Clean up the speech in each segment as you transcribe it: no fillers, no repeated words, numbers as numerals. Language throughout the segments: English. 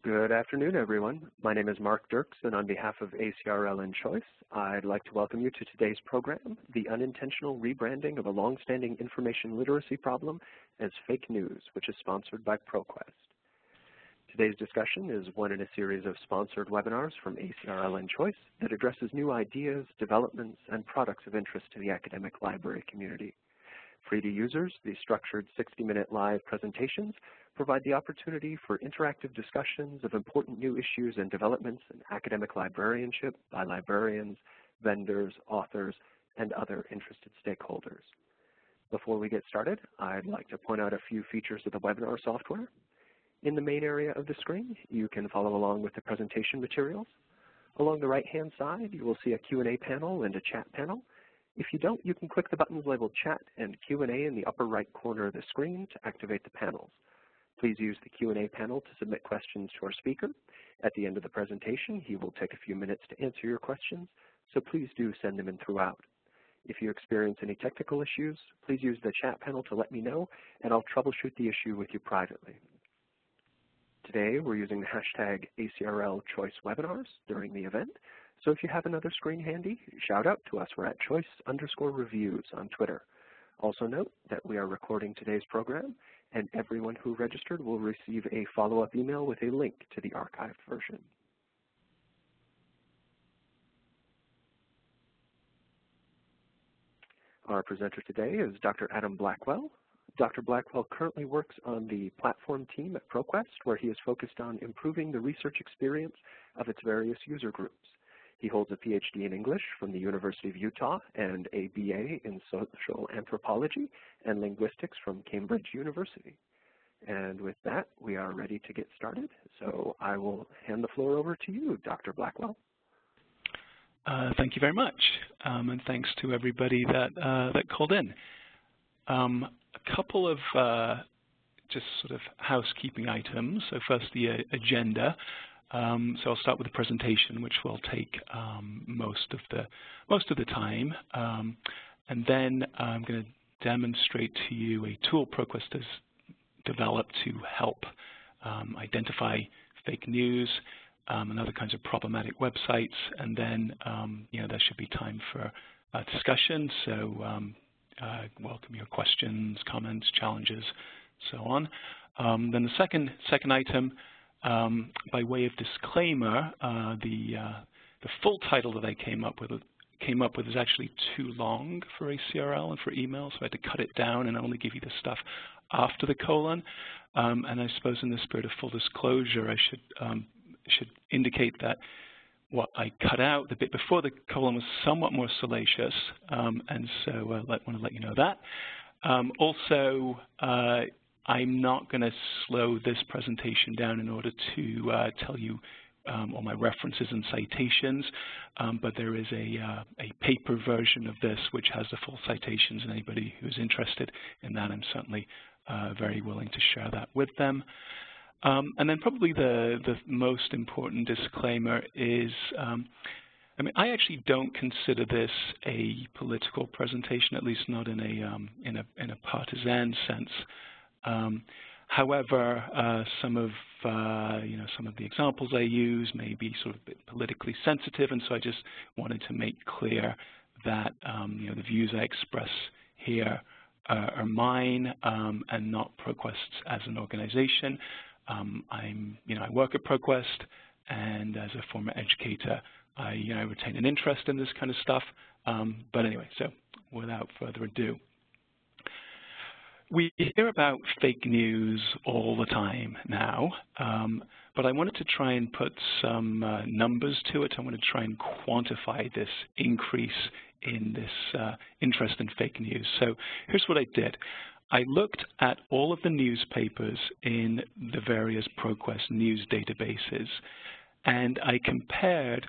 Good afternoon, everyone. My name is Mark Dirks, and on behalf of ACRL and Choice, I'd like to welcome you to today's program, The Unintentional Rebranding of a Longstanding Information Literacy Problem as Fake News, which is sponsored by ProQuest. Today's discussion is one in a series of sponsored webinars from ACRL and Choice that addresses new ideas, developments, and products of interest to the academic library community. Free to users, these structured 60-minute live presentations provide the opportunity for interactive discussions of important new issues and developments in academic librarianship by librarians, vendors, authors, and other interested stakeholders. Before we get started, I'd like to point out a few features of the webinar software. In the main area of the screen, you can follow along with the presentation materials. Along the right-hand side, you will see a Q&A panel and a chat panel. If you don't, you can click the buttons labeled Chat and Q&A in the upper right corner of the screen to activate the panels. Please use the Q&A panel to submit questions to our speaker. At the end of the presentation, he will take a few minutes to answer your questions, so please do send them in throughout. If you experience any technical issues, please use the chat panel to let me know, and I'll troubleshoot the issue with you privately. Today, we're using the hashtag ACRLChoiceWebinars during the event. So if you have another screen handy, shout out to us. We're at choice_reviews on Twitter. Also note that we are recording today's program, and everyone who registered will receive a follow-up email with a link to the archived version. Our presenter today is Dr. Adam Blackwell. Dr. Blackwell currently works on the platform team at ProQuest, where he is focused on improving the research experience of its various user groups. He holds a PhD in English from the University of Utah and a BA in social anthropology and linguistics from Cambridge University. And with that, we are ready to get started. So I will hand the floor over to you, Dr. Blackwell. Thank you very much, and thanks to everybody that called in. A couple of just sort of housekeeping items. So first, the agenda. So I'll start with the presentation, which will take most of the time, and then I'm going to demonstrate to you a tool ProQuest has developed to help identify fake news and other kinds of problematic websites, and then there should be time for discussion. So welcome your questions, comments, challenges, so on. Then the second item. By way of disclaimer, the full title that I came up with is actually too long for ACRL and for email, so I had to cut it down and only give you the stuff after the colon. And I suppose in the spirit of full disclosure, I should indicate that what I cut out, the bit before the colon, was somewhat more salacious, and so I want to let you know that. Also, I'm not going to slow this presentation down in order to tell you all my references and citations, but there is a paper version of this which has the full citations, and anybody who's interested in that, I'm certainly very willing to share that with them. And then probably the most important disclaimer is, I actually don't consider this a political presentation, at least not in a partisan sense. However, some of the examples I use may be sort of a bit politically sensitive, and so I just wanted to make clear that the views I express here are mine and not ProQuest's as an organization. I work at ProQuest, and as a former educator, I retain an interest in this kind of stuff. But anyway, so without further ado. We hear about fake news all the time now, but I wanted to try and put some numbers to it. I want to try and quantify this increase in this interest in fake news. So here's what I did. I looked at all of the newspapers in the various ProQuest news databases, and I compared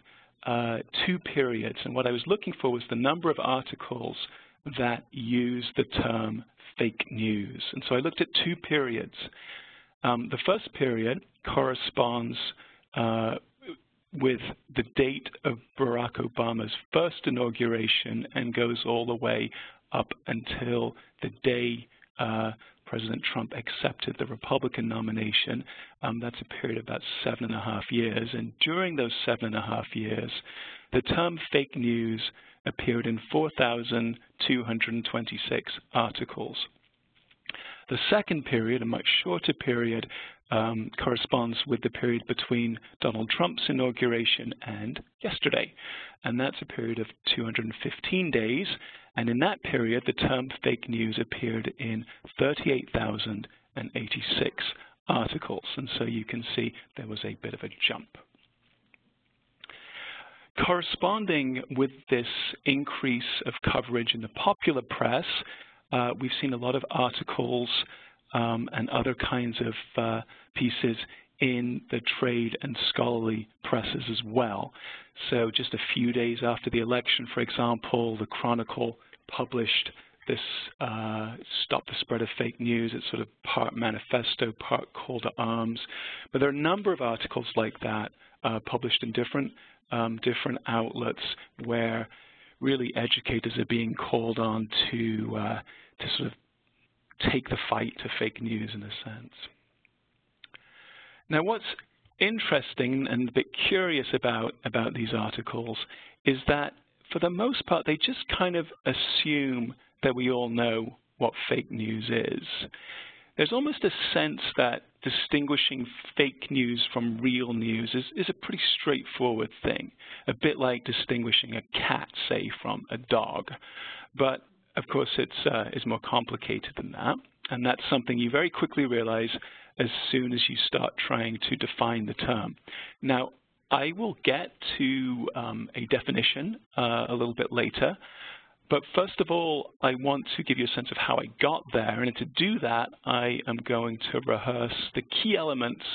2 periods. And what I was looking for was the number of articles that use the term fake news. And so I looked at 2 periods. The first period corresponds with the date of Barack Obama's first inauguration and goes all the way up until the day President Trump accepted the Republican nomination. That's a period of about 7.5 years. And during those 7.5 years, the term fake news appeared in 4,226 articles. The second period, a much shorter period, corresponds with the period between Donald Trump's inauguration and yesterday. And that's a period of 215 days. And in that period, the term fake news appeared in 38,086 articles. And so you can see there was a bit of a jump. Corresponding with this increase of coverage in the popular press, we've seen a lot of articles and other kinds of pieces in the trade and scholarly presses as well. So just a few days after the election, for example, the Chronicle published this Stop the Spread of Fake News. It's sort of part manifesto, part call to arms. But there are a number of articles like that published in different outlets where really educators are being called on to sort of take the fight to fake news in a sense. Now, what's interesting and a bit curious about these articles is that for the most part, they just kind of assume that we all know what fake news is. There's almost a sense that distinguishing fake news from real news is a pretty straightforward thing, a bit like distinguishing a cat, say, from a dog. But, of course, it's more complicated than that, and that's something you very quickly realize as soon as you start trying to define the term. Now, I will get to a definition a little bit later, but first of all, I want to give you a sense of how I got there, and to do that, I am going to rehearse the key elements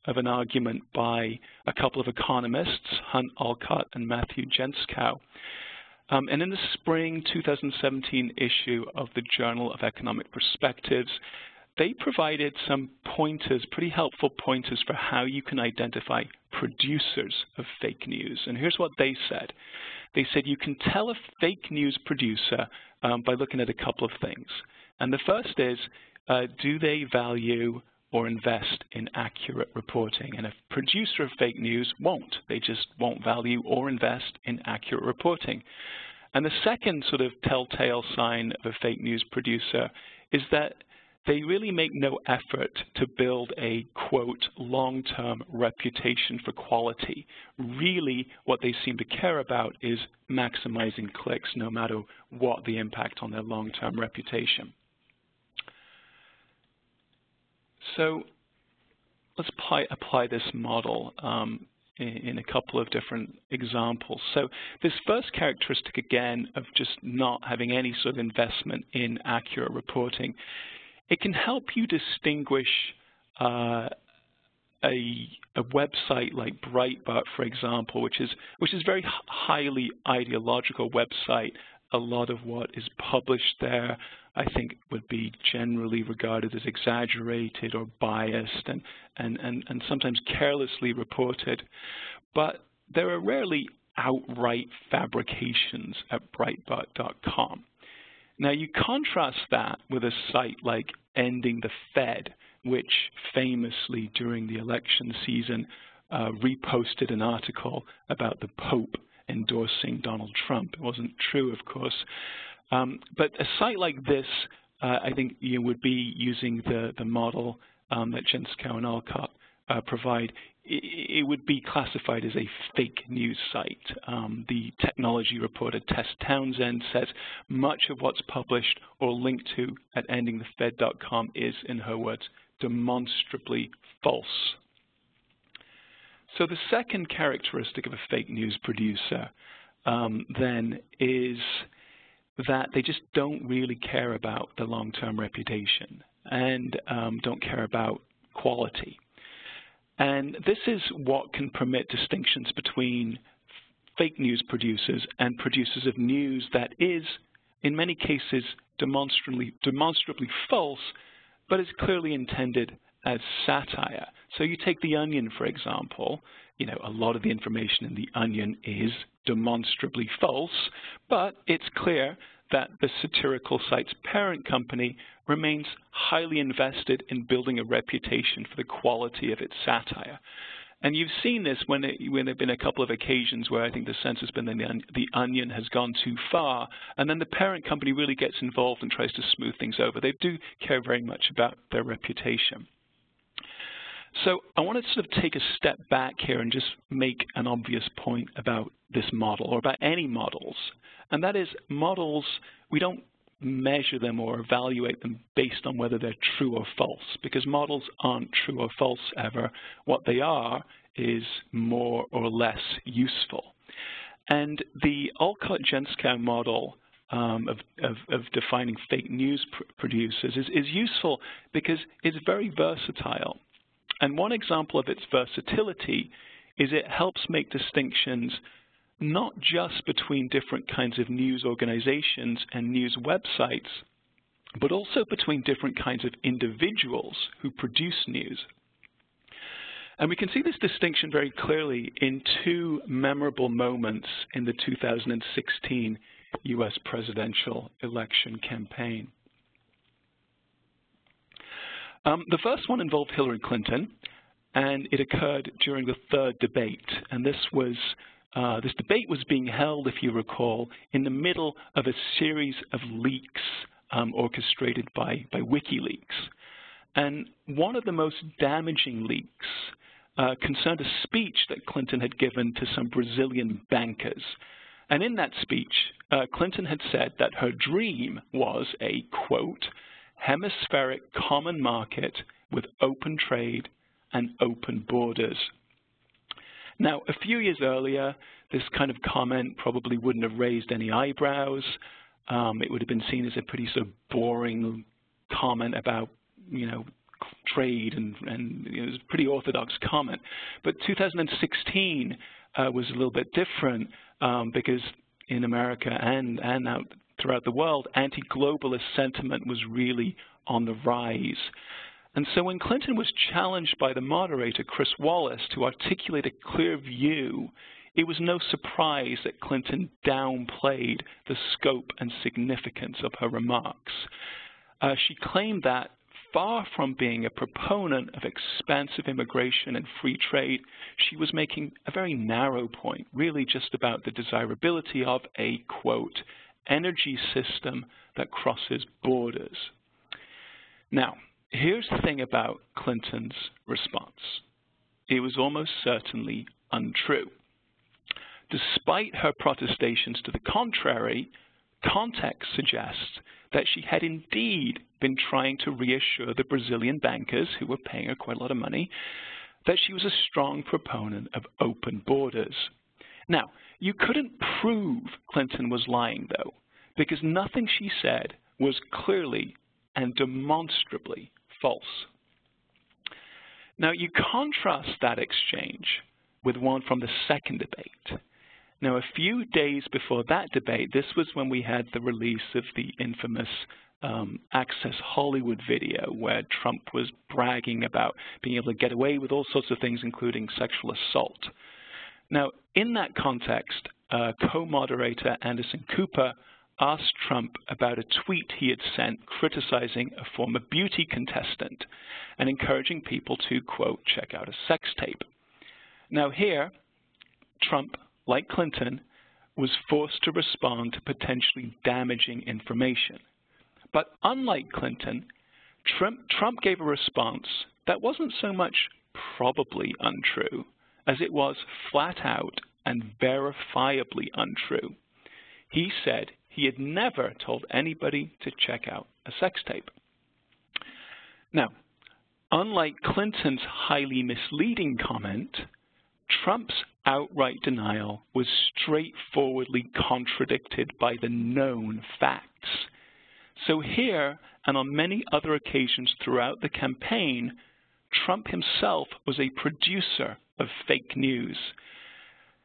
of an argument by a couple of economists, Hunt Olcott and Matthew Jenskow. And in the spring 2017 issue of the Journal of Economic Perspectives, they provided some pointers, pretty helpful pointers for how you can identify producers of fake news. And here's what they said. They said you can tell a fake news producer by looking at a couple of things. And the first is, do they value or invest in accurate reporting? And a producer of fake news won't. They just won't value or invest in accurate reporting. And the second sort of telltale sign of a fake news producer is that they really make no effort to build a, quote, long-term reputation for quality. Really, what they seem to care about is maximizing clicks, no matter what the impact on their long-term reputation. So let's apply this model in a couple of different examples. So this first characteristic, again, of just not having any sort of investment in accurate reporting, it can help you distinguish a website like Breitbart, for example, which is very highly ideological website. A lot of what is published there, I think, would be generally regarded as exaggerated or biased and sometimes carelessly reported. But there are rarely outright fabrications at Breitbart.com. Now, you contrast that with a site like Ending the Fed, which famously during the election season reposted an article about the Pope endorsing Donald Trump. It wasn't true, of course. But a site like this, I think you would be using the model that Jenskow and Olcott provide. It would be classified as a fake news site. The technology reporter Tess Townsend says much of what's published or linked to at endingthefed.com is, in her words, demonstrably false. So the second characteristic of a fake news producer then is that they just don't really care about the long-term reputation and don't care about quality. And this is what can permit distinctions between fake news producers and producers of news that is, in many cases, demonstrably false, but is clearly intended as satire. So you take The Onion, for example. You know, a lot of the information in The Onion is demonstrably false, but it's clear that the satirical site's parent company remains highly invested in building a reputation for the quality of its satire. And you've seen this when there have been a couple of occasions where I think the sense has been that the Onion has gone too far, and then the parent company really gets involved and tries to smooth things over. They do care very much about their reputation. So I want to sort of take a step back here and just make an obvious point about this model, or about any models. And that is, models, we don't measure them or evaluate them based on whether they're true or false, because models aren't true or false ever. What they are is more or less useful. And the Alcott-Jenskow model of defining fake news producers is useful because it's very versatile. And one example of its versatility is it helps make distinctions not just between different kinds of news organizations and news websites, but also between different kinds of individuals who produce news. And we can see this distinction very clearly in two memorable moments in the 2016 US presidential election campaign. The first one involved Hillary Clinton, and it occurred during the third debate. And this debate was being held, if you recall, in the middle of a series of leaks orchestrated by WikiLeaks. And one of the most damaging leaks concerned a speech that Clinton had given to some Brazilian bankers. And in that speech, Clinton had said that her dream was a, quote, hemispheric common market with open trade and open borders. Now, a few years earlier, this kind of comment probably wouldn't have raised any eyebrows. It would have been seen as a pretty sort of boring comment about, trade, and it was a pretty orthodox comment. But 2016 was a little bit different because in America and out throughout the world, anti-globalist sentiment was really on the rise. And so when Clinton was challenged by the moderator, Chris Wallace, to articulate a clear view, it was no surprise that Clinton downplayed the scope and significance of her remarks. She claimed that, far from being a proponent of expansive immigration and free trade, she was making a very narrow point, really just about the desirability of a, quote, energy system that crosses borders. Now, here's the thing about Clinton's response. It was almost certainly untrue. Despite her protestations to the contrary, context suggests that she had indeed been trying to reassure the Brazilian bankers, who were paying her quite a lot of money, that she was a strong proponent of open borders. Now, you couldn't prove Clinton was lying, though, because nothing she said was clearly and demonstrably false. Now, you contrast that exchange with one from the second debate. Now, a few days before that debate, this was when we had the release of the infamous Access Hollywood video, where Trump was bragging about being able to get away with all sorts of things, including sexual assault. Now, in that context, co-moderator Anderson Cooper asked Trump about a tweet he had sent criticizing a former beauty contestant and encouraging people to, quote, check out a sex tape. Now here, Trump, like Clinton, was forced to respond to potentially damaging information. But unlike Clinton, Trump gave a response that wasn't so much probably untrue as it was flat out and verifiably untrue. He said he had never told anybody to check out a sex tape. Now, unlike Clinton's highly misleading comment, Trump's outright denial was straightforwardly contradicted by the known facts. So here, and on many other occasions throughout the campaign, Trump himself was a producer of fake news.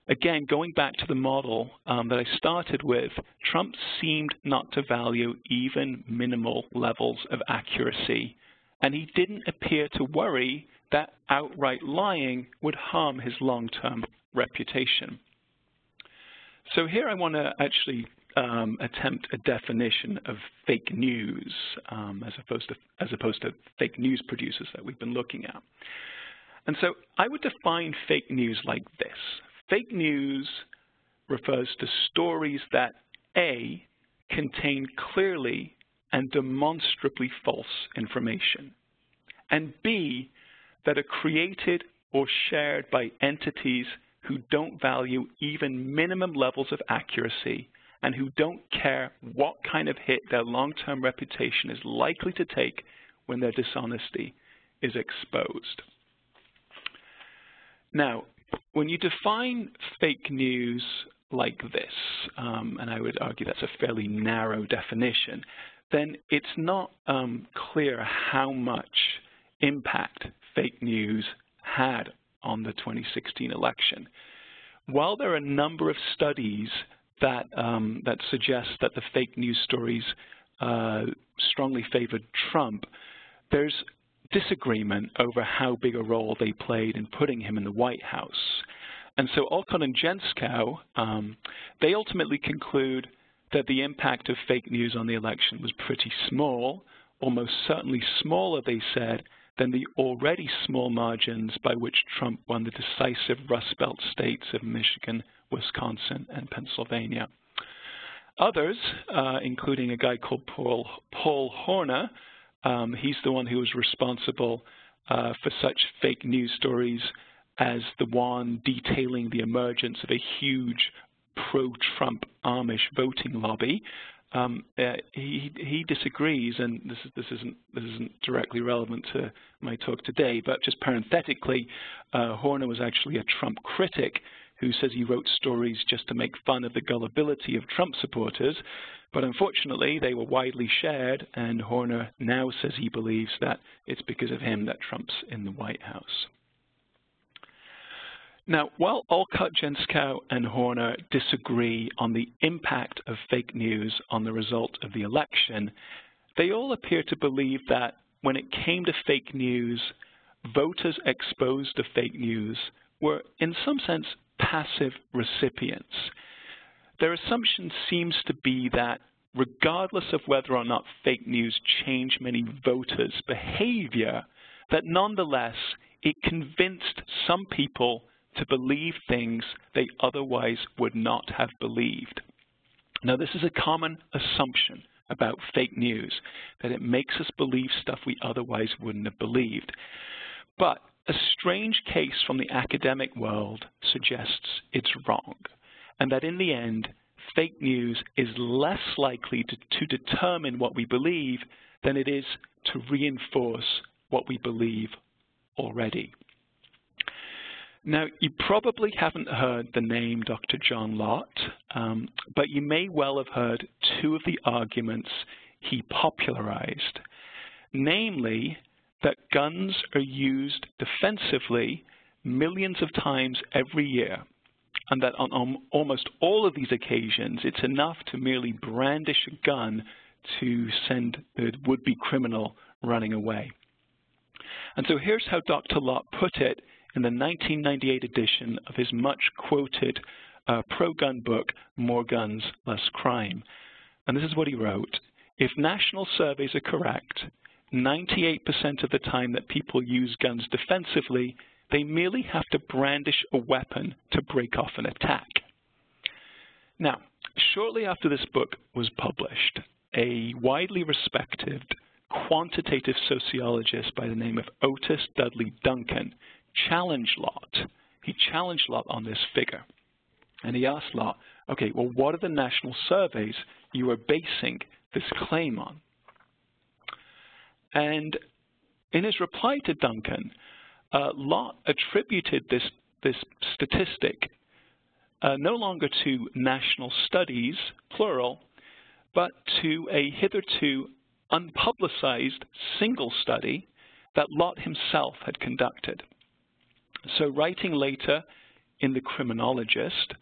Again, going back to the model that I started with, Trump seemed not to value even minimal levels of accuracy, and he didn't appear to worry that outright lying would harm his long-term reputation. So here I want to actually attempt a definition of fake news as opposed to fake news producers that we've been looking at. And so I would define fake news like this. Fake news refers to stories that A, contain clearly and demonstrably false information, and B, that are created or shared by entities who don't value even minimum levels of accuracy and who don't care what kind of hit their long-term reputation is likely to take when their dishonesty is exposed. Now, when you define fake news like this, and I would argue that's a fairly narrow definition, then it's not clear how much impact fake news had on the 2016 election. While there are a number of studies that suggest that the fake news stories strongly favored Trump, there's disagreement over how big a role they played in putting him in the White House. And so Alcott and Jenskow, they ultimately conclude that the impact of fake news on the election was pretty small, almost certainly smaller, they said, than the already small margins by which Trump won the decisive Rust Belt states of Michigan, Wisconsin, and Pennsylvania. Others, including a guy called Paul Horner, he's the one who was responsible for such fake news stories as the one detailing the emergence of a huge pro-Trump Amish voting lobby. He disagrees, and this isn't directly relevant to my talk today, but just parenthetically, Horner was actually a Trump critic who says he wrote stories just to make fun of the gullibility of Trump supporters, but unfortunately they were widely shared, and Horner now says he believes that it's because of him that Trump's in the White House. Now, while Alcott, Jenskow, and Horner disagree on the impact of fake news on the result of the election, they all appear to believe that when it came to fake news, voters exposed to fake news were, in some sense, passive recipients. Their assumption seems to be that regardless of whether or not fake news changed many voters' behavior, that nonetheless it convinced some people to believe things they otherwise would not have believed. Now, this is a common assumption about fake news, that it makes us believe stuff we otherwise wouldn't have believed. But a strange case from the academic world suggests it's wrong, and that in the end, fake news is less likely to determine what we believe than it is to reinforce what we believe already. Now, you probably haven't heard the name Dr. John Lott, but you may well have heard two of the arguments he popularized, namely that guns are used defensively millions of times every year, and that on almost all of these occasions, it's enough to merely brandish a gun to send the would-be criminal running away. And so here's how Dr. Lott put it in the 1998 edition of his much-quoted pro-gun book, More Guns, Less Crime. And this is what he wrote: if national surveys are correct, 98% of the time that people use guns defensively, they merely have to brandish a weapon to break off an attack. Now, shortly after this book was published, a widely respected quantitative sociologist by the name of Otis Dudley Duncan challenged Lott. He challenged Lott on this figure. And he asked Lott, okay, well, what are the national surveys you are basing this claim on? And in his reply to Duncan, Lott attributed this statistic no longer to national studies, plural, but to a hitherto unpublicized single study that Lott himself had conducted. So writing later in The Criminologist,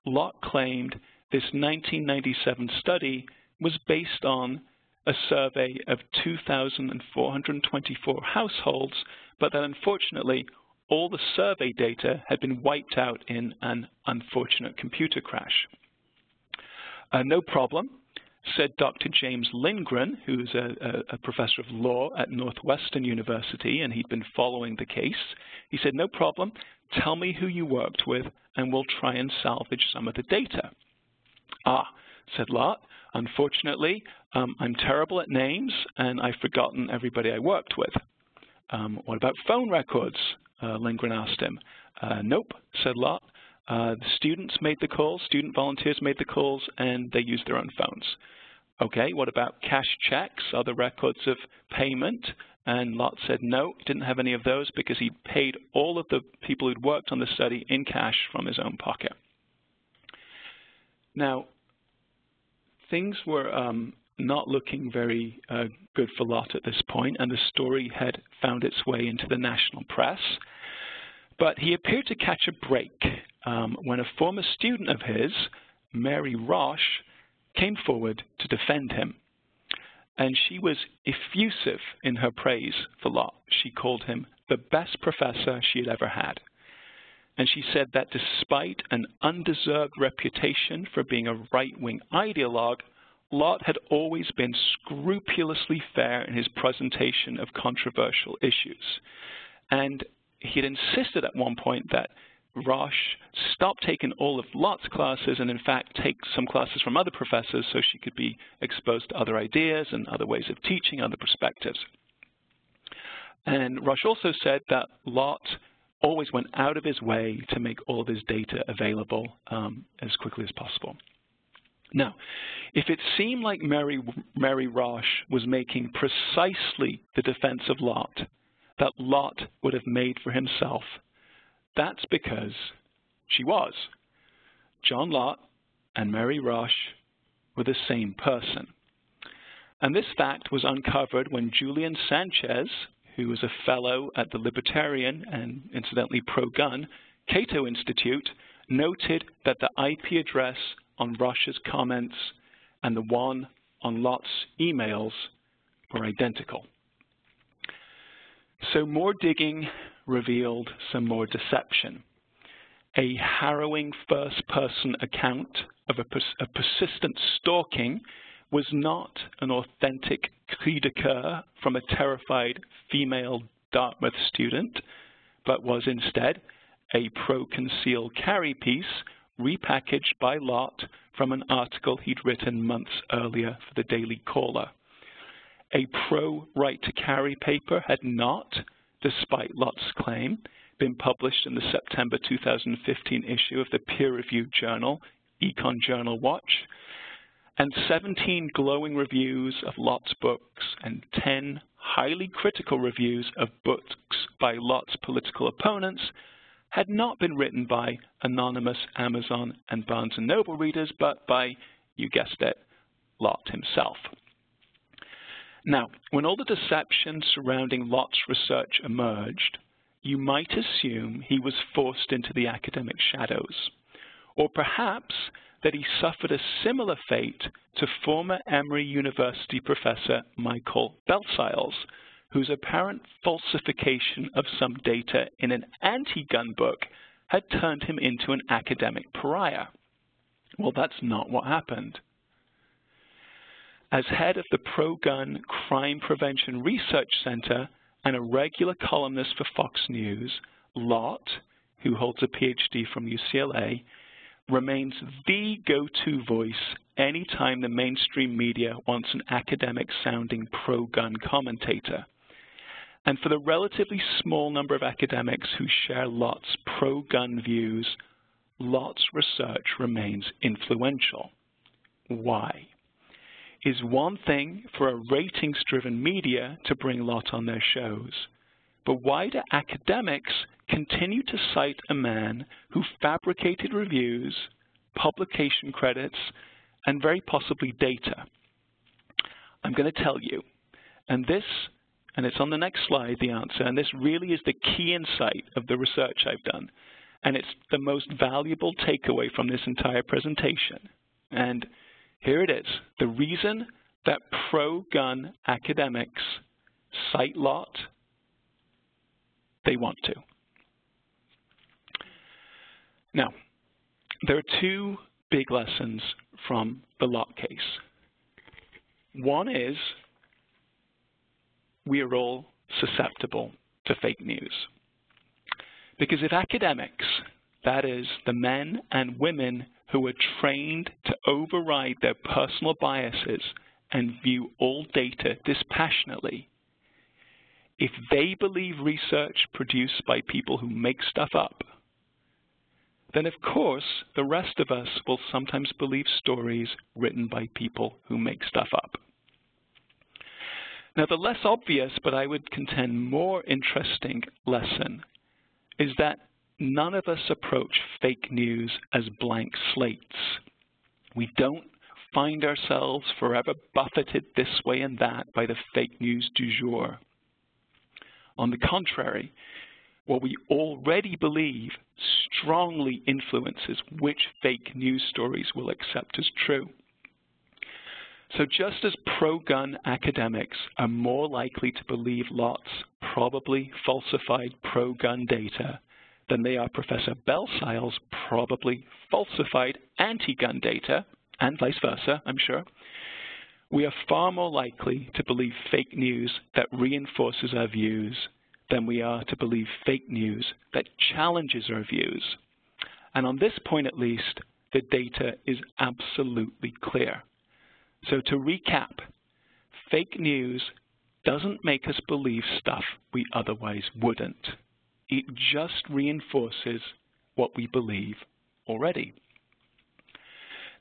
Lott claimed this 1997 study was based on a survey of 2,424 households, but that unfortunately all the survey data had been wiped out in an unfortunate computer crash. No problem, said Dr. James Lindgren, who's a professor of law at Northwestern University, and he'd been following the case. He said, no problem, tell me who you worked with, and we'll try and salvage some of the data. Ah, said Lott, unfortunately, I'm terrible at names, and I've forgotten everybody I worked with. What about phone records? Lindgren asked him. Nope, said Lott. The students made the calls, student volunteers made the calls, and they used their own phones. Okay, what about cash checks, other records of payment? And Lott said no, didn't have any of those because he paid all of the people who'd worked on the study in cash from his own pocket. Now, things were not looking very good for Lott at this point, and the story had found its way into the national press. But he appeared to catch a break when a former student of his, Mary Roche, came forward to defend him. And she was effusive in her praise for Lott. She called him the best professor she had ever had. And she said that despite an undeserved reputation for being a right-wing ideologue, Lott had always been scrupulously fair in his presentation of controversial issues. And he had insisted at one point that Roche stop taking all of Lott's classes and in fact take some classes from other professors so she could be exposed to other ideas and other ways of teaching, other perspectives. And Roche also said that Lott always went out of his way to make all of his data available as quickly as possible. Now, if it seemed like Mary Roche was making precisely the defense of Lott that Lott would have made for himself, that's because she was. John Lott and Mary Roche were the same person. And this fact was uncovered when Julian Sanchez, who was a fellow at the Libertarian and incidentally pro-gun Cato Institute, noted that the IP address on Roche's comments and the one on Lott's emails were identical. So more digging revealed some more deception. A harrowing first-person account of a persistent stalking was not an authentic cri de coeur from a terrified female Dartmouth student, but was instead a pro-conceal carry piece repackaged by Lott from an article he'd written months earlier for the Daily Caller. A pro-right-to-carry paper had not, despite Lott's claim, been published in the September 2015 issue of the peer-reviewed journal, Econ Journal Watch, and 17 glowing reviews of Lott's books and 10 highly critical reviews of books by Lott's political opponents had not been written by anonymous Amazon and Barnes & Noble readers, but by, you guessed it, Lott himself. Now, when all the deception surrounding Lott's research emerged, you might assume he was forced into the academic shadows, or perhaps that he suffered a similar fate to former Emory University professor Michael Belsiles, whose apparent falsification of some data in an anti-gun book had turned him into an academic pariah. Well, that's not what happened. As head of the Pro-Gun Crime Prevention Research Center and a regular columnist for Fox News, Lott, who holds a PhD from UCLA, remains the go-to voice anytime the mainstream media wants an academic-sounding pro-gun commentator. And for the relatively small number of academics who share Lott's pro-gun views, Lott's research remains influential. Why? Is one thing for a ratings-driven media to bring Lott on their shows, but why do academics continue to cite a man who fabricated reviews, publication credits, and very possibly data? I'm going to tell you, and it's on the next slide, the answer, and this really is the key insight of the research I've done, and it's the most valuable takeaway from this entire presentation. And here it is. The reason that pro-gun academics cite Lott, they want to. Now, there are two big lessons from the Lott case. One is we are all susceptible to fake news. Because if academics, that is, the men and women who are trained to override their personal biases and view all data dispassionately, if they believe research produced by people who make stuff up, then of course the rest of us will sometimes believe stories written by people who make stuff up. Now, the less obvious, but I would contend more interesting lesson is that none of us approach fake news as blank slates. We don't find ourselves forever buffeted this way and that by the fake news du jour. On the contrary, what we already believe strongly influences which fake news stories we'll accept as true. So just as pro-gun academics are more likely to believe Lott's probably falsified pro-gun data than they are Professor Belsile's probably falsified anti-gun data, and vice versa, I'm sure, we are far more likely to believe fake news that reinforces our views than we are to believe fake news that challenges our views. And on this point at least, the data is absolutely clear. So to recap, fake news doesn't make us believe stuff we otherwise wouldn't. It just reinforces what we believe already.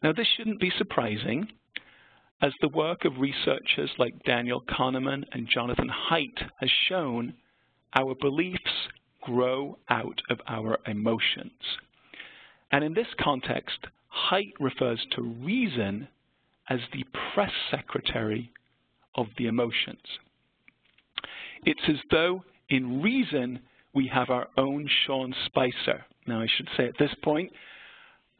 Now, this shouldn't be surprising, as the work of researchers like Daniel Kahneman and Jonathan Haidt has shown our beliefs grow out of our emotions. And in this context, Haidt refers to reason as the press secretary of the emotions. It's as though in reason we have our own Sean Spicer. Now, I should say at this point,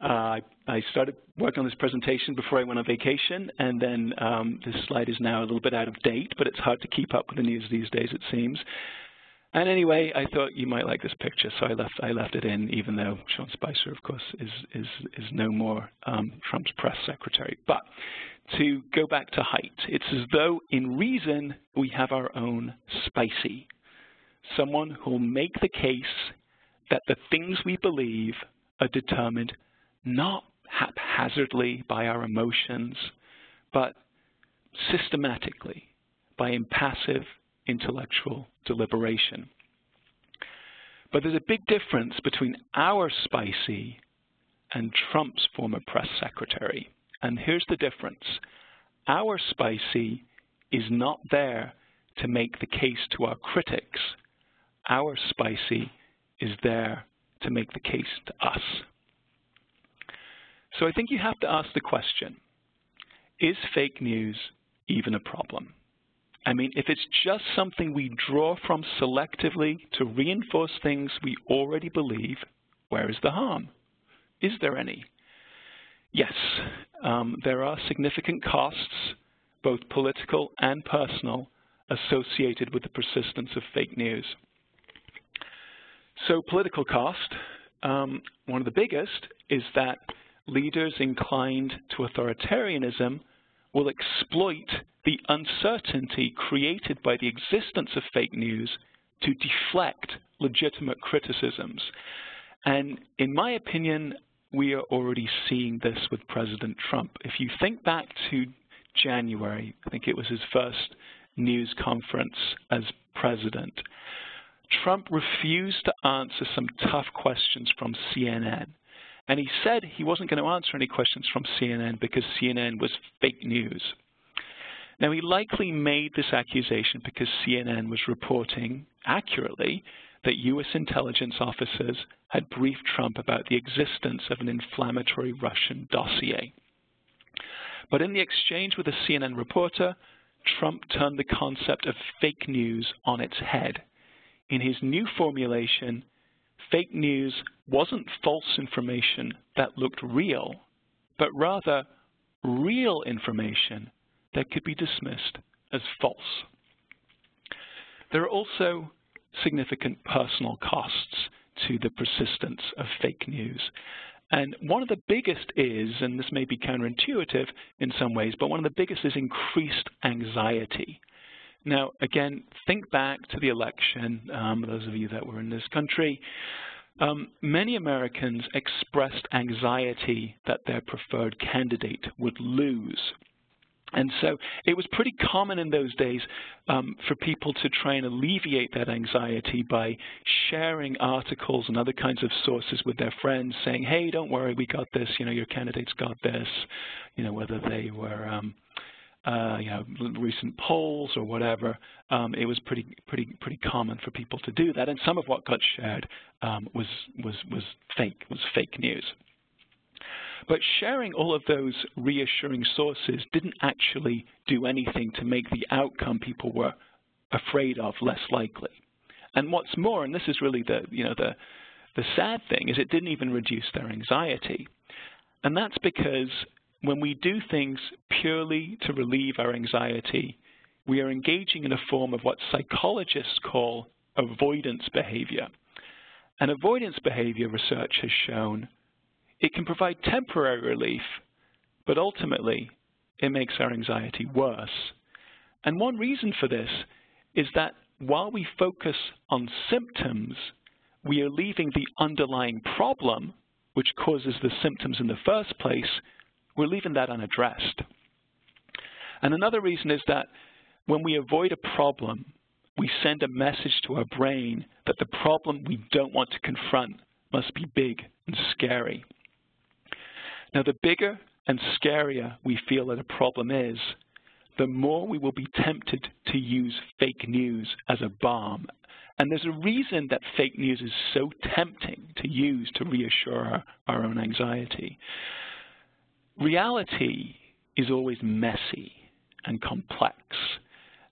I started working on this presentation before I went on vacation, and then this slide is now a little bit out of date, but it's hard to keep up with the news these days, it seems. And anyway, I thought you might like this picture, so I left it in, even though Sean Spicer, of course, is no more Trump's press secretary. But to go back to Haidt, it's as though in reason we have our own Spicy, someone who will make the case that the things we believe are determined not haphazardly by our emotions, but systematically by impassive intellectual deliberation. But there's a big difference between our Spicy and Trump's former press secretary. And here's the difference. Our Spicy is not there to make the case to our critics. Our Spicy is there to make the case to us. So I think you have to ask the question, is fake news even a problem? I mean, if it's just something we draw from selectively to reinforce things we already believe, where is the harm? Is there any? Yes, there are significant costs, both political and personal, associated with the persistence of fake news. So political cost, one of the biggest is that leaders inclined to authoritarianism will exploit the uncertainty created by the existence of fake news to deflect legitimate criticisms. And in my opinion, we are already seeing this with President Trump. If you think back to January, I think it was his first news conference as president, Trump refused to answer some tough questions from CNN. And he said he wasn't going to answer any questions from CNN because CNN was fake news. Now, he likely made this accusation because CNN was reporting accurately that U.S. intelligence officers had briefed Trump about the existence of an inflammatory Russian dossier. But in the exchange with a CNN reporter, Trump turned the concept of fake news on its head. In his new formulation, fake news wasn't false information that looked real, but rather real information that could be dismissed as false. There are also significant personal costs to the persistence of fake news. And one of the biggest is, and this may be counterintuitive in some ways, but one of the biggest is increased anxiety. Now, again, think back to the election, those of you that were in this country. Many Americans expressed anxiety that their preferred candidate would lose. And so it was pretty common in those days for people to try and alleviate that anxiety by sharing articles and other kinds of sources with their friends, saying, hey, don't worry, we got this, your candidate's got this, whether they were recent polls or whatever. It was pretty common for people to do that, and some of what got shared was fake news. But sharing all of those reassuring sources didn't actually do anything to make the outcome people were afraid of less likely. And what's more, and this is really the sad thing, is it didn't even reduce their anxiety. And that's because when we do things purely to relieve our anxiety, we are engaging in a form of what psychologists call avoidance behavior. And avoidance behavior research has shown it can provide temporary relief, but ultimately it makes our anxiety worse. And one reason for this is that while we focus on symptoms, we are leaving the underlying problem, which causes the symptoms in the first place, we're leaving that unaddressed. And another reason is that when we avoid a problem, we send a message to our brain that the problem we don't want to confront must be big and scary. Now, the bigger and scarier we feel that a problem is, the more we will be tempted to use fake news as a balm. And there's a reason that fake news is so tempting to use to reassure our own anxiety. Reality is always messy and complex,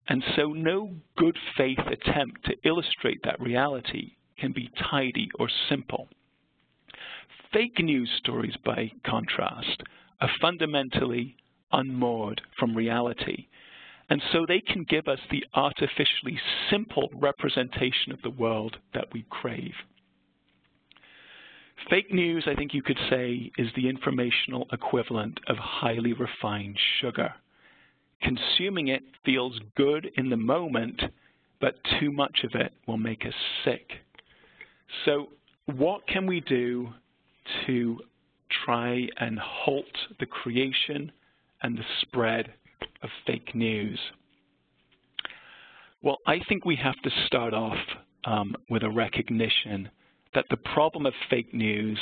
and so no good faith attempt to illustrate that reality can be tidy or simple. Fake news stories, by contrast, are fundamentally unmoored from reality, and so they can give us the artificially simple representation of the world that we crave. Fake news, I think you could say, is the informational equivalent of highly refined sugar. Consuming it feels good in the moment, but too much of it will make us sick. So what can we do to try and halt the creation and the spread of fake news? Well, I think we have to start off with a recognition that the problem of fake news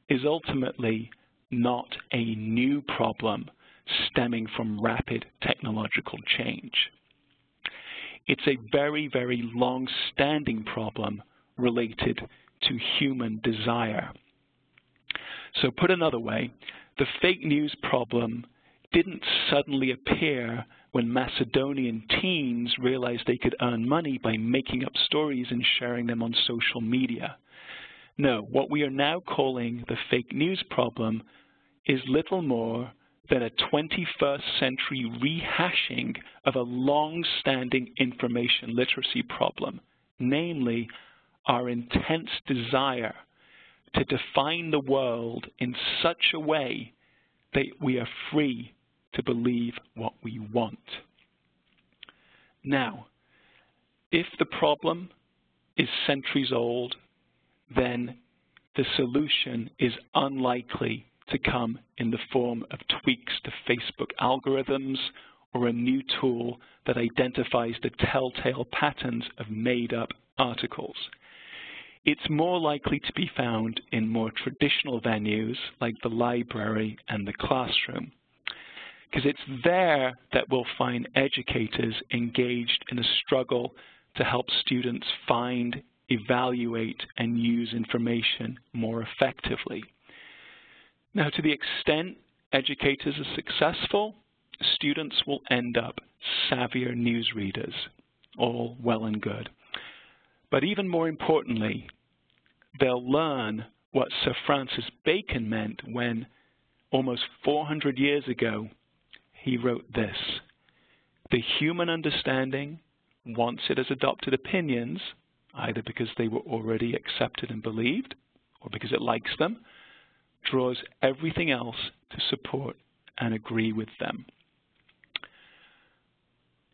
is ultimately not a new problem stemming from rapid technological change. It's a very, very long-standing problem related to human desire. So put another way, the fake news problem didn't suddenly appear when Macedonian teens realized they could earn money by making up stories and sharing them on social media. No, what we are now calling the fake news problem is little more than a 21st century rehashing of a long-standing information literacy problem, namely our intense desire to define the world in such a way that we are free to believe what we want. Now, if the problem is centuries old, then the solution is unlikely to come in the form of tweaks to Facebook algorithms or a new tool that identifies the telltale patterns of made-up articles. It's more likely to be found in more traditional venues like the library and the classroom, because it's there that we'll find educators engaged in a struggle to help students find, evaluate, and use information more effectively. Now, to the extent educators are successful, students will end up savvier newsreaders, all well and good. But even more importantly, they'll learn what Sir Francis Bacon meant when, almost 400 years ago, he wrote this: "The human understanding, once it has adopted opinions, either because they were already accepted and believed, or because it likes them, draws everything else to support and agree with them.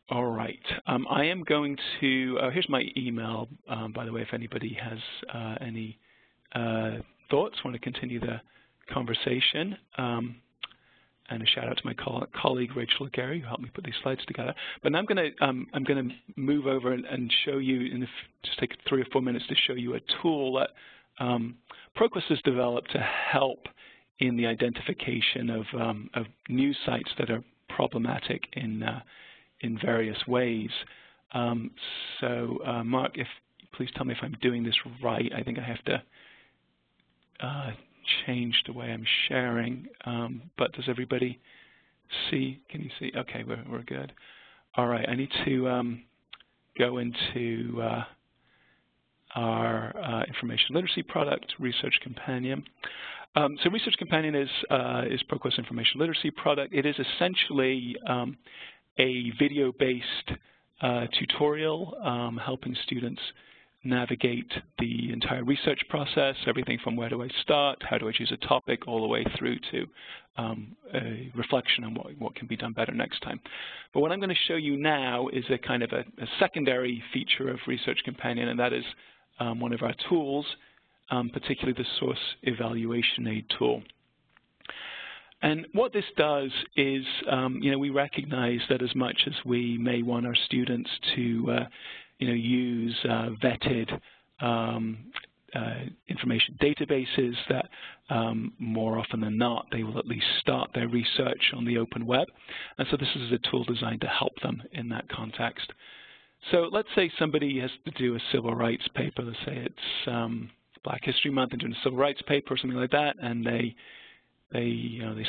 All right, I am going to, here's my email, by the way, if anybody has any thoughts, want to continue the conversation. And a shout out to my colleague Rachel Gary, who helped me put these slides together. But now I'm going to move over and show you, just take 3 or 4 minutes to show you a tool that ProQuest has developed to help in the identification of news sites that are problematic in various ways. Mark, please tell me if I'm doing this right. I think I have to change the way I'm sharing, but does everybody see? Can you see? Okay, we're good. All right, I need to go into our information literacy product, Research Companion. So Research Companion is ProQuest information literacy product. It is essentially a video-based tutorial helping students navigate the entire research process, everything from where do I start, how do I choose a topic, all the way through to a reflection on what can be done better next time. But what I'm going to show you now is a kind of a secondary feature of Research Companion, and that is one of our tools, particularly the Source Evaluation Aid tool. And what this does is, we recognize that as much as we may want our students to use vetted information databases, that more often than not, they will at least start their research on the open web. And so this is a tool designed to help them in that context. So let's say somebody has to do a civil rights paper. Let's say it's Black History Month and doing a civil rights paper or something like that, and they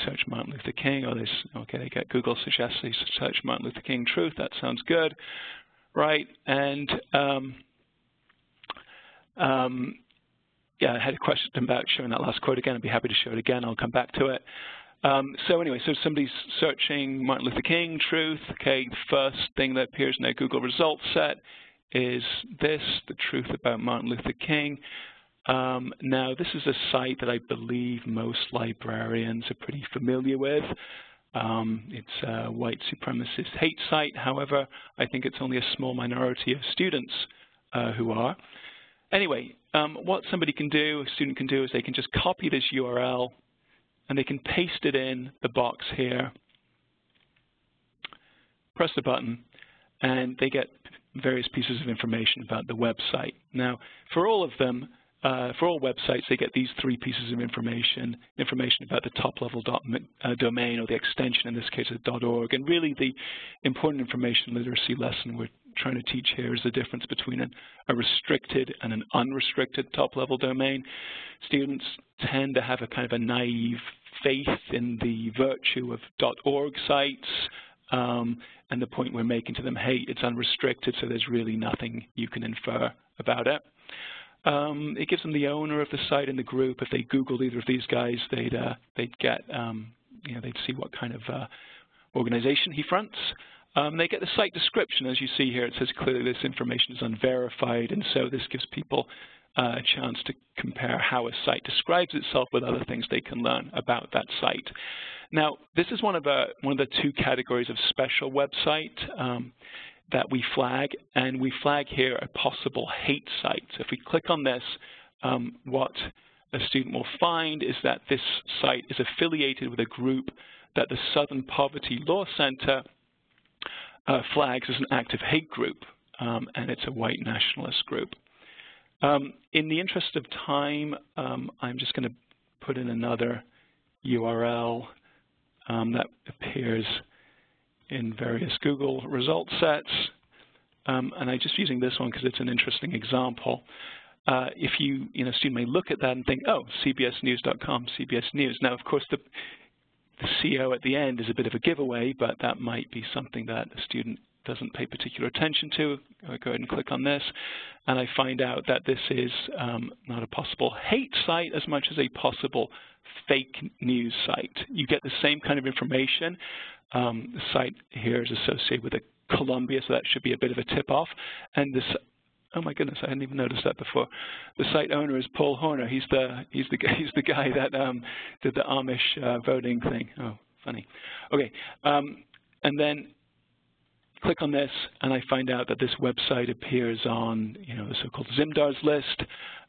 search Martin Luther King, or they get Google suggests they search Martin Luther King truth. That sounds good. Right, and yeah, I had a question about showing that last quote again. I'd be happy to show it again. I'll come back to it. So anyway, so somebody's searching Martin Luther King truth. Okay, the first thing that appears in their Google results set is this, the truth about Martin Luther King. Now, this is a site that I believe most librarians are pretty familiar with. It's a white supremacist hate site. However, I think it's only a small minority of students who are. Anyway, what somebody can do, a student can do, is they can just copy this URL and they can paste it in the box here, press the button, and they get various pieces of information about the website. Now, for all of them, for all websites, they get these 3 pieces of information about the top-level domain, or the extension, in this case, of .org. And really, the important information literacy lesson we're trying to teach here is the difference between a restricted and an unrestricted top-level domain. Students tend to have a kind of a naive faith in the virtue of .org sites, and the point we're making to them, hey, it's unrestricted, so there's really nothing you can infer about it. It gives them the owner of the site in the group. If they Googled either of these guys, they'd get, they'd see what kind of organization he fronts. They get the site description. As you see here, it says clearly this information is unverified, and so this gives people a chance to compare how a site describes itself with other things they can learn about that site. Now, this is one of the 2 categories of special website that we flag, and we flag here a possible hate site. So if we click on this, what a student will find is that this site is affiliated with a group that the Southern Poverty Law Center flags as an active hate group, and it's a white nationalist group. In the interest of time, I'm just going to put in another URL that appears in various Google result sets, and I'm just using this one because it's an interesting example. If a student may look at that and think, oh, cbsnews.com, CBS News. Now, of course, the CO at the end is a bit of a giveaway, but that might be something that a student doesn't pay particular attention to. I go ahead and click on this, and I find out that this is not a possible hate site as much as a possible fake news site. You get the same kind of information. The site here is associated with Columbia, so that should be a bit of a tip-off. And this Oh my goodness, I hadn't even noticed that before. The site owner is Paul Horner. He's the guy that did the Amish voting thing. Oh, funny. Okay, and then click on this, and I find out that this website appears on, the so-called Zimdar's list,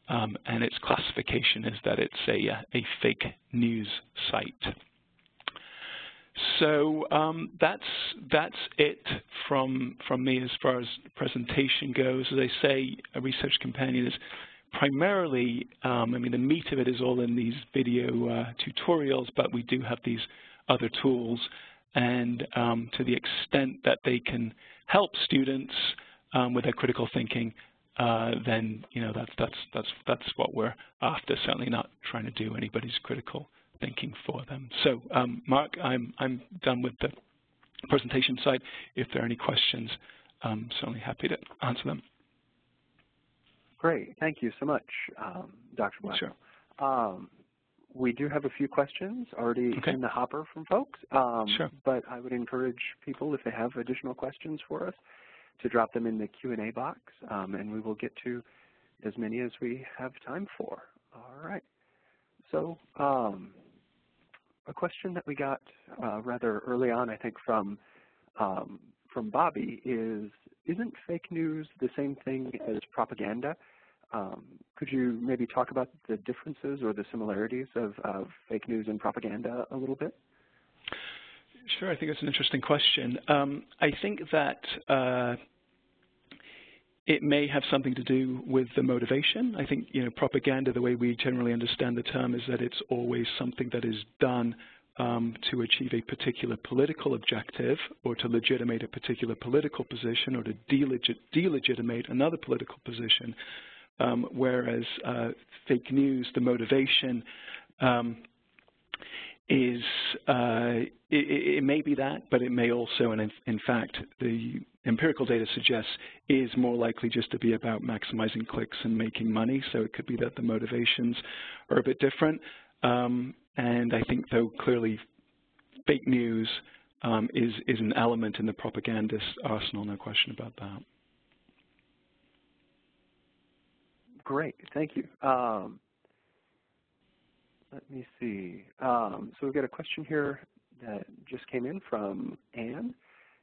and its classification is that it's a fake news site. So that's it from me as far as presentation goes. As I say, a research companion is primarily, the meat of it is all in these video tutorials, but we do have these other tools. And to the extent that they can help students with their critical thinking, then that's what we're after. Certainly not trying to do anybody's critical thinking for them. So, Mark, I'm done with the presentation side. If there are any questions, I'm certainly happy to answer them. Great, thank you so much, Dr. Black. Sure. We do have a few questions already in the hopper from folks, sure. But I would encourage people, if they have additional questions for us, to drop them in the Q&A box, and we will get to as many as we have time for. All right. So a question that we got rather early on, I think, from Bobby is, isn't fake news the same thing as propaganda? Could you maybe talk about the differences or the similarities of fake news and propaganda a little bit? Sure, I think that's an interesting question. I think that it may have something to do with the motivation. I think, propaganda, the way we generally understand the term, is that it's always something that is done to achieve a particular political objective, or to legitimate a particular political position, or to delegitimate another political position. Whereas fake news, the motivation is, it may be that, but it may also, and in fact, the empirical data suggests, is more likely just to be about maximizing clicks and making money. So it could be that the motivations are a bit different. And I think, though, clearly fake news is an element in the propagandist arsenal, no question about that. Great, thank you. Let me see. So we've got a question here that just came in from Anne,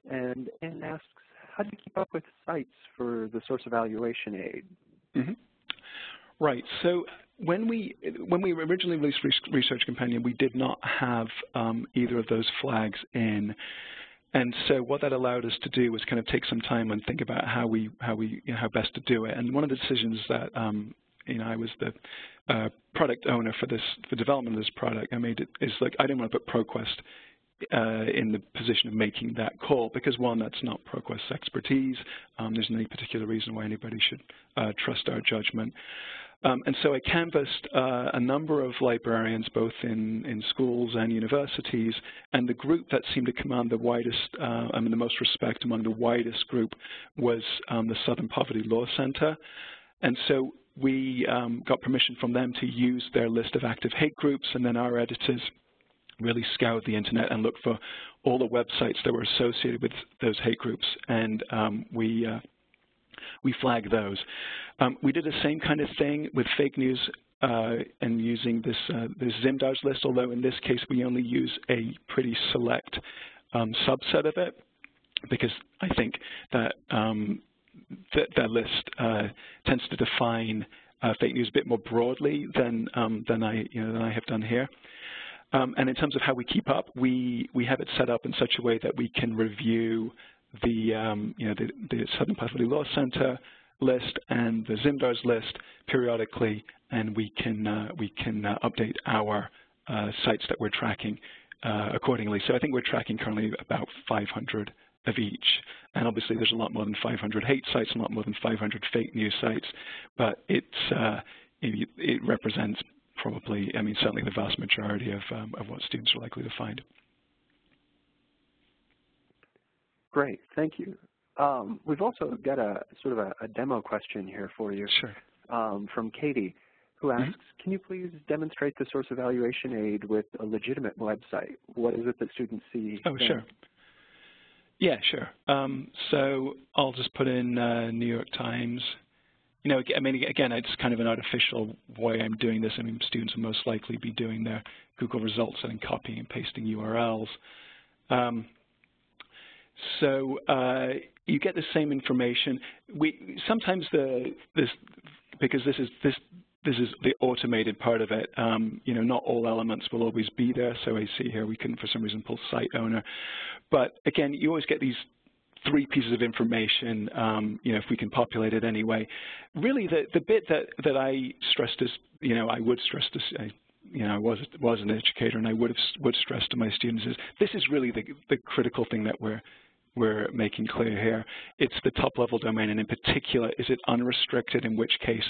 and Anne asks, how do you keep up with sites for the source evaluation aid? Mm-hmm. Right. So when we originally released Research Companion, we did not have either of those flags in. And so what that allowed us to do was kind of take some time and think about how best to do it. And one of the decisions that I was the product owner for the development of this product, I made it is like, I didn't want to put ProQuest in the position of making that call, because one, that's not ProQuest's expertise. There isn't any particular reason why anybody should trust our judgment. And so I canvassed a number of librarians, both in schools and universities, and the group that seemed to command the widest, the most respect among the widest group was the Southern Poverty Law Center. And so we got permission from them to use their list of active hate groups, and then our editors really scoured the internet and looked for all the websites that were associated with those hate groups, and we flagged those. We did the same kind of thing with fake news and using this Zimdar's list, although in this case we only use a pretty select subset of it, because I think that that list tends to define fake news a bit more broadly than I have done here. And in terms of how we keep up, we have it set up in such a way that we can review the Southern Poverty Law Center list and the Zimdar's list periodically, and we can update our sites that we're tracking accordingly. So I think we're tracking currently about 500 of each, and obviously there's a lot more than 500 hate sites, a lot more than 500 fake news sites, but it represents probably, certainly the vast majority of what students are likely to find. Great, thank you. We've also got a sort of a demo question here for you. Sure. From Katie, who asks, can you please demonstrate the source evaluation aid with a legitimate website? What is it that students see? Oh, sure. Yeah, sure. So I'll just put in New York Times I mean, again, it's kind of an artificial way I'm doing this. I mean, students will most likely be doing their Google results and then copying and pasting URLs. So you get the same information. Sometimes because this is the automated part of it. Not all elements will always be there. So I see here we couldn't for some reason pull site owner, but again, you always get these 3 pieces of information, if we can populate it anyway. Really, the bit that I stressed is, I would stress this, I was an educator, and I would stress to my students is this is really the critical thing that we're making clear here. It's the top-level domain, and in particular, is it unrestricted, in which case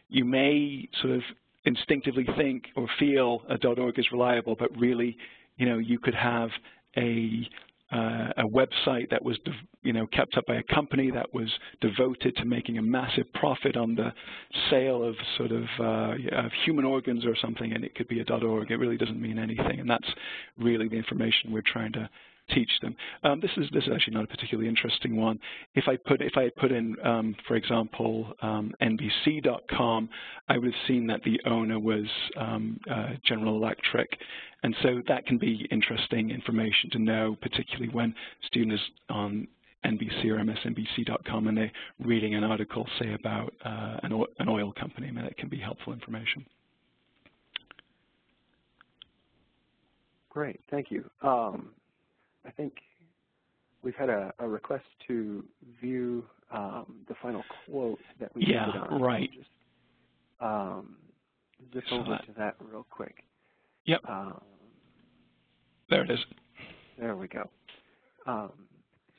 you may sort of instinctively think or feel a .org is reliable, but really, you could have a website that was, kept up by a company that was devoted to making a massive profit on the sale of sort of human organs or something, and it could be a .org. It really doesn't mean anything, and that's really the information we're trying to teach them. This is actually not a particularly interesting one. If I had put in, for example, NBC.com, I would have seen that the owner was General Electric, and so that can be interesting information to know, particularly when a student is on NBC or MSNBC.com and they're reading an article, say, about an oil company. I mean, that can be helpful information. Great, thank you. I think we've had a request to view the final quote that we ended on. Right. Just zip over to that real quick. Yep. There it is. There we go.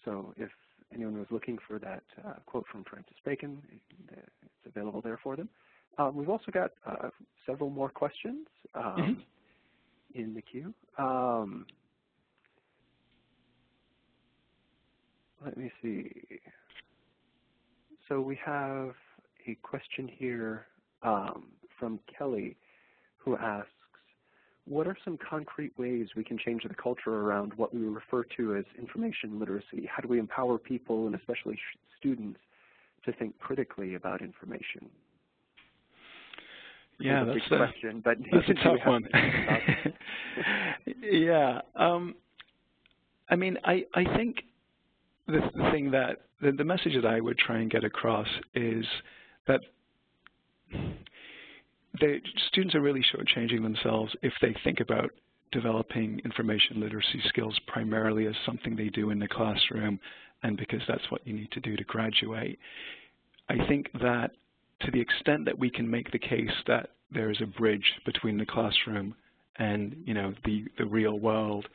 So if anyone was looking for that quote from Francis Bacon, it's available there for them. We've also got several more questions in the queue. Let me see. So we have a question here from Kelly, who asks, what are some concrete ways we can change the culture around what we refer to as information literacy? How do we empower people, and especially students, to think critically about information? Yeah, that's a big question, but that's a tough one. Yeah. I mean, I think the thing that the message that I would try and get across is that the students are really shortchanging themselves if they think about developing information literacy skills primarily as something they do in the classroom and because that's what you need to do to graduate. I think that to the extent that we can make the case that there is a bridge between the classroom and the real world,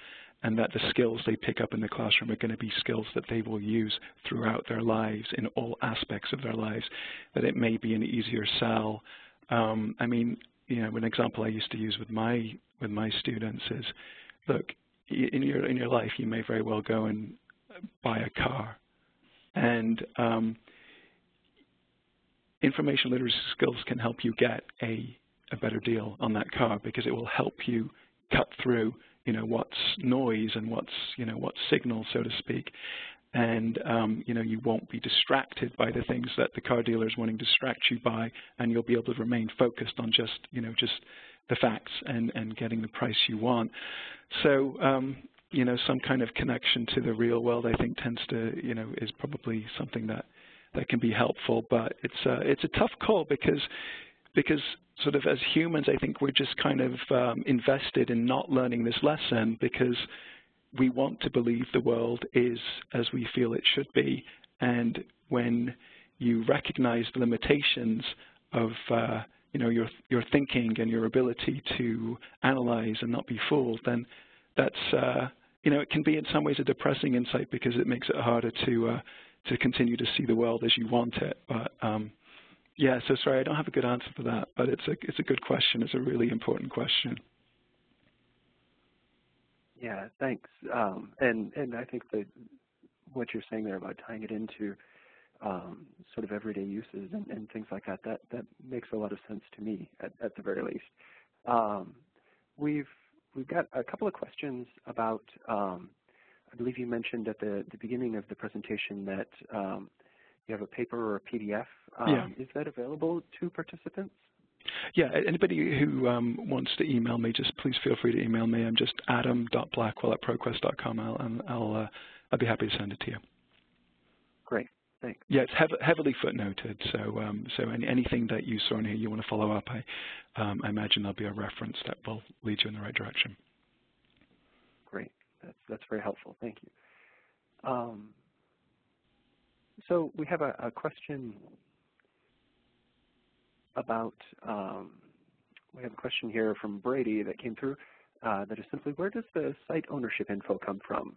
and that the skills they pick up in the classroom are going to be skills that they will use throughout their lives, in all aspects of their lives, that it may be an easier sell. I mean, an example I used to use with my students is, look, in your life you may very well go and buy a car, and information literacy skills can help you get a better deal on that car because it will help you cut through what's noise and what's signal, so to speak, and you won't be distracted by the things that the car dealer is wanting to distract you by, and you'll be able to remain focused on just the facts and getting the price you want. So some kind of connection to the real world, I think, tends to is probably something that can be helpful, but it's a tough call because sort of as humans, I think we're just kind of invested in not learning this lesson because we want to believe the world is as we feel it should be. And when you recognize the limitations of your thinking and your ability to analyze and not be fooled, then that's it can be in some ways a depressing insight because it makes it harder to continue to see the world as you want it. But yeah, so sorry, I don't have a good answer for that, but it's a good question. It's a really important question. Yeah, thanks. And I think that what you're saying there about tying it into sort of everyday uses and things like that makes a lot of sense to me at the very least. We've got a couple of questions about. I believe you mentioned at the beginning of the presentation that you have a paper or a PDF. Yeah. Is that available to participants? Yeah, anybody who wants to email me, just please feel free to email me. I'm just adam.blackwell@proquest.com. I'll be happy to send it to you. Great, thanks. Yeah, it's heavily footnoted, so anything that you saw in here you want to follow up, I imagine there'll be a reference that will lead you in the right direction. Great, that's very helpful. Thank you. So we have a question about, we have a question here from Brady that came through that is simply, where does the site ownership info come from?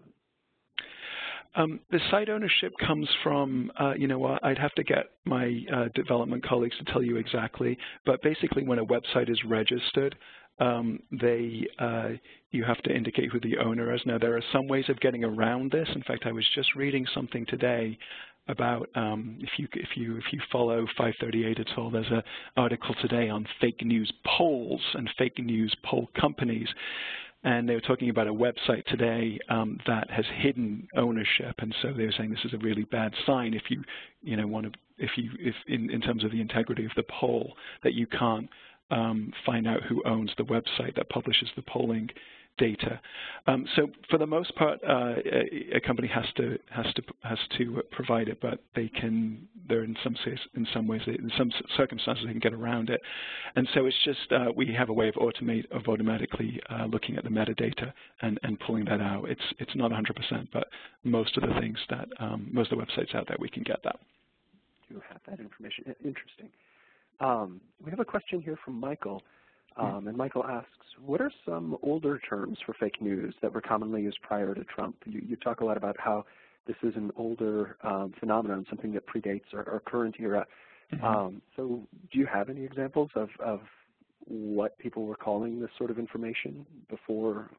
The site ownership comes from, you know what, I'd have to get my development colleagues to tell you exactly, but basically when a website is registered, you have to indicate who the owner is. Now, there are some ways of getting around this. In fact, I was just reading something today about if you follow 538 at all, there's an article today on fake news polls and fake news poll companies. And they were talking about a website today that has hidden ownership, and so they were saying this is a really bad sign if you know want to if in terms of the integrity of the poll, that you can't find out who owns the website that publishes the polling data. So for the most part, a company has to provide it, but they can. They're in some ways, in some circumstances, they can get around it. And so it's just we have a way of automatically looking at the metadata and pulling that out. It's not 100%, but most of the things that most of the websites out there, we can get that. You have that information. Interesting. We have a question here from Michael. And Michael asks, what are some older terms for fake news that were commonly used prior to Trump? You talk a lot about how this is an older phenomenon, something that predates our current era. So do you have any examples of what people were calling this sort of information before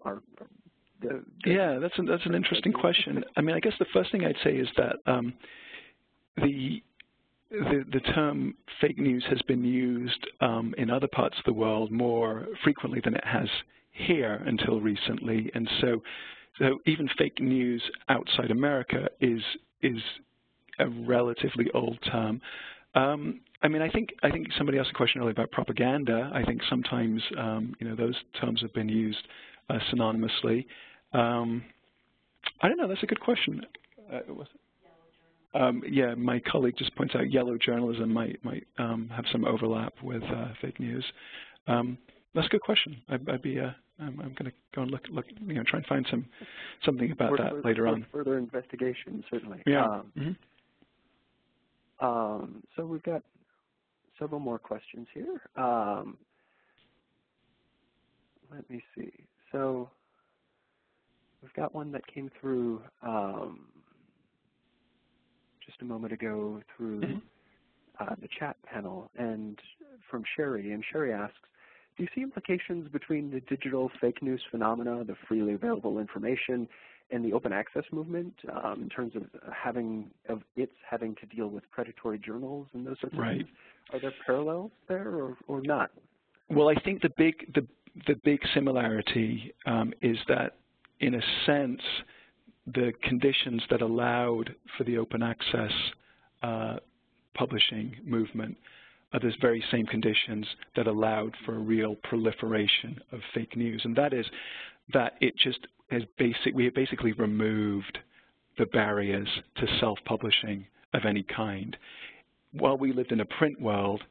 Yeah, that's an interesting question. I mean, I guess the first thing I'd say is that the term fake news has been used in other parts of the world more frequently than it has here until recently, and so even fake news outside America is a relatively old term. I mean, I think somebody asked a question earlier about propaganda. I think sometimes you know, those terms have been used synonymously. I don't know. That's a good question. Yeah, my colleague just points out yellow journalism might have some overlap with fake news. That's a good question. I'd be I'm going to go and look, you know, try and find something about that later on. Further investigation, certainly. Yeah. So we've got several more questions here. Let me see. So we've got one that came through just a moment ago through the chat panel, and from Sherry. And Sherry asks, do you see implications between the digital fake news phenomena, the freely available information, and the open access movement in terms of having to deal with predatory journals and those sorts of things? Are there parallels there or not? Well, I think the big similarity is that, in a sense, the conditions that allowed for the open access publishing movement are those very same conditions that allowed for a real proliferation of fake news, and that is that it just has we have basically removed the barriers to self-publishing of any kind. While we lived in a print world,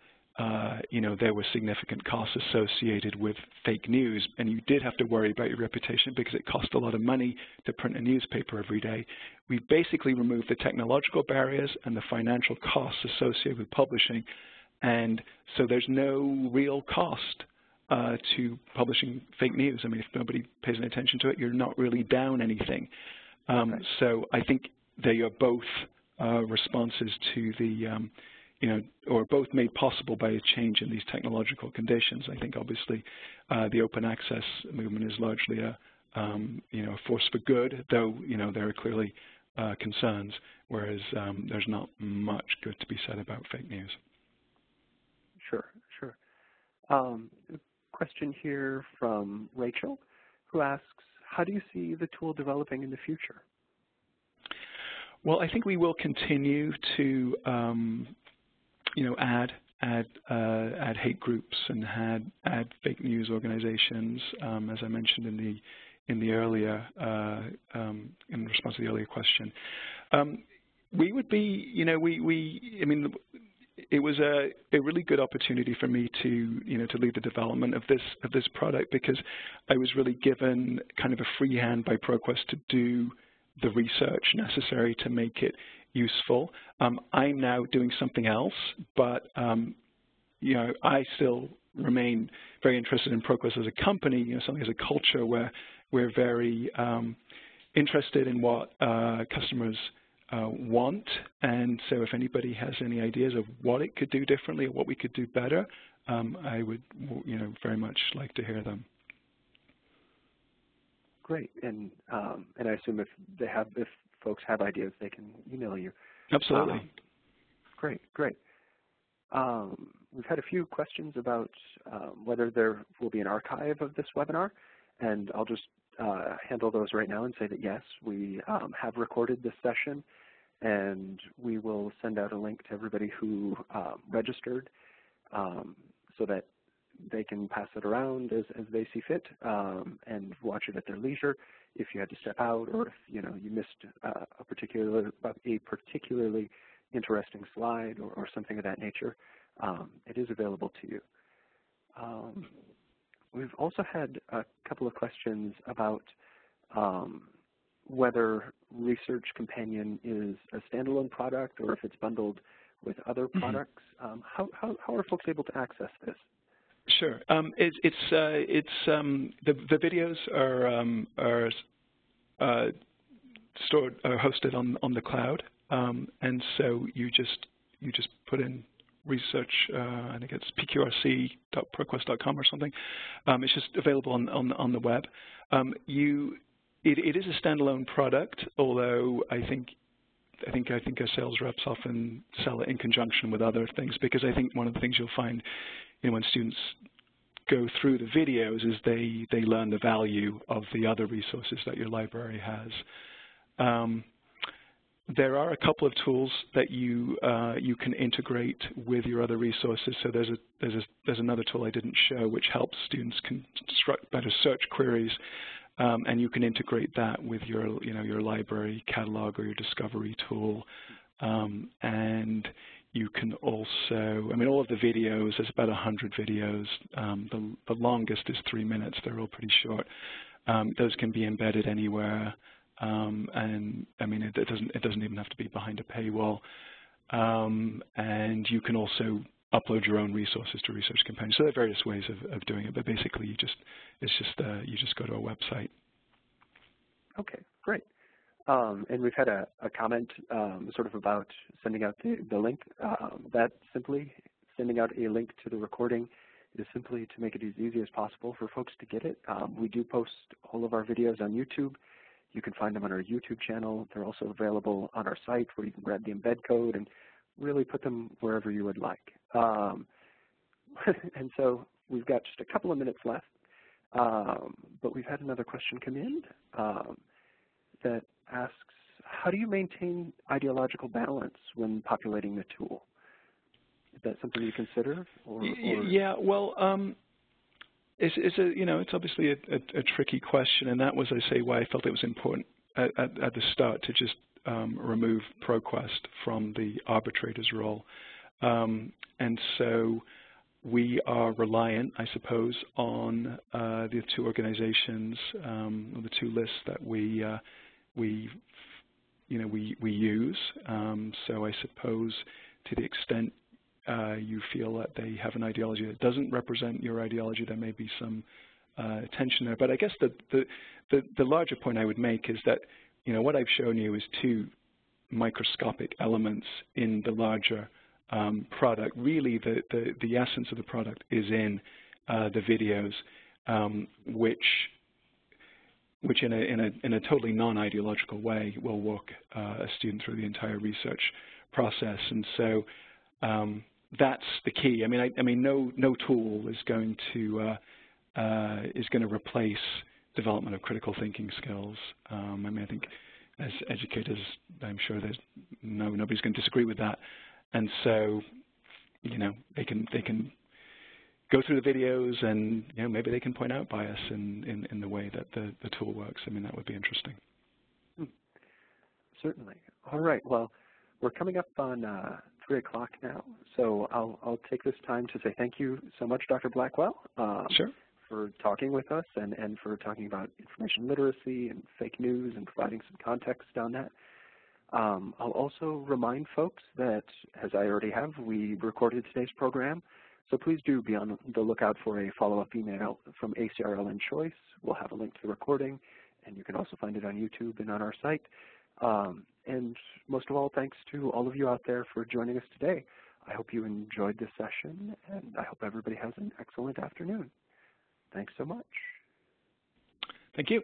you know, there were significant costs associated with fake news, and you did have to worry about your reputation because it cost a lot of money to print a newspaper every day. We basically removed the technological barriers and the financial costs associated with publishing, and so there's no real cost to publishing fake news. I mean, if nobody pays any attention to it, you're not really down anything. So I think they are both responses to the you know, or both made possible by a change in these technological conditions. I think obviously the open access movement is largely a you know, a force for good, though you know, there are clearly concerns, whereas there's not much good to be said about fake news. Sure, sure. Question here from Rachel, who asks, how do you see the tool developing in the future? Well, I think we will continue to, add hate groups and add fake news organizations, as I mentioned in the earlier in response to the earlier question. We would be, I mean, it was a really good opportunity for me to lead the development of this product, because I was really given kind of a free hand by ProQuest to do the research necessary to make it useful. I'm now doing something else, but I still remain very interested in ProQuest as a company, something as a culture where we're very interested in what customers want. And so if anybody has any ideas of what it could do differently or what we could do better, I would very much like to hear them. Great. And I assume if folks have ideas, they can email you. Absolutely. Great. We've had a few questions about whether there will be an archive of this webinar, and I'll just handle those right now and say that yes, we have recorded this session, and we will send out a link to everybody who registered so that they can pass it around as they see fit and watch it at their leisure. If you had to step out, or if you missed a particularly interesting slide or something of that nature, it is available to you. We've also had a couple of questions about whether Research Companion is a standalone product or if it's bundled with other products. How are folks able to access this? Sure. The videos are stored or hosted on the cloud, and so you just put in research. I think it's pqrc.proquest.com or something. It's just available on the web. It is a standalone product, although I think our sales reps often sell it in conjunction with other things, because I think one of the things you'll find when students go through the videos is they learn the value of the other resources that your library has. There are a couple of tools that you can integrate with your other resources. So there's another tool I didn't show, which helps students construct better search queries, and you can integrate that with your library catalog or your discovery tool. And you can also, all of the videos, there's about 100 videos. The longest is 3 minutes. They're all pretty short. Those can be embedded anywhere. And it doesn't even have to be behind a paywall. And you can also upload your own resources to Research Companion. So there are various ways of doing it, but basically you just go to our website. Okay, great. And we've had a comment sort of about sending out the link. That simply sending out a link to the recording is simply to make it as easy as possible for folks to get it. We do post all of our videos on YouTube. You can find them on our YouTube channel. They're also available on our site, where you can grab the embed code and really put them wherever you would like. And so we've got just a couple of minutes left, but we've had another question come in that asks, how do you maintain ideological balance when populating the tool? Is that something you consider? Yeah, well, it's obviously a tricky question, and that was, I say, why I felt it was important at the start to just remove ProQuest from the arbitrator's role. And so we are reliant, I suppose, on the two organizations, or the two lists that we use. So I suppose to the extent you feel that they have an ideology that doesn't represent your ideology, there may be some tension there. But I guess the larger point I would make is that what I've shown you is two microscopic elements in the larger product. Really, the essence of the product is in the videos, which in a totally non-ideological way will walk a student through the entire research process. And so that's the key. No tool is going to replace development of critical thinking skills. I think as educators, I'm sure there's nobody's going to disagree with that. And so, they can go through the videos, and maybe they can point out bias in the way that the tool works. I mean, that would be interesting. Certainly. All right. Well, we're coming up on 3 o'clock now, so I'll take this time to say thank you so much, Dr. Blackwell, Sure. for talking with us and for talking about information literacy and fake news and providing some context on that. I'll also remind folks that, as I already have, we recorded today's program, so please do be on the lookout for a follow-up email from ACRL in Choice. We'll have a link to the recording, and you can also find it on YouTube and on our site. And most of all, thanks to all of you out there for joining us today. I hope you enjoyed this session, and I hope everybody has an excellent afternoon. Thanks so much. Thank you.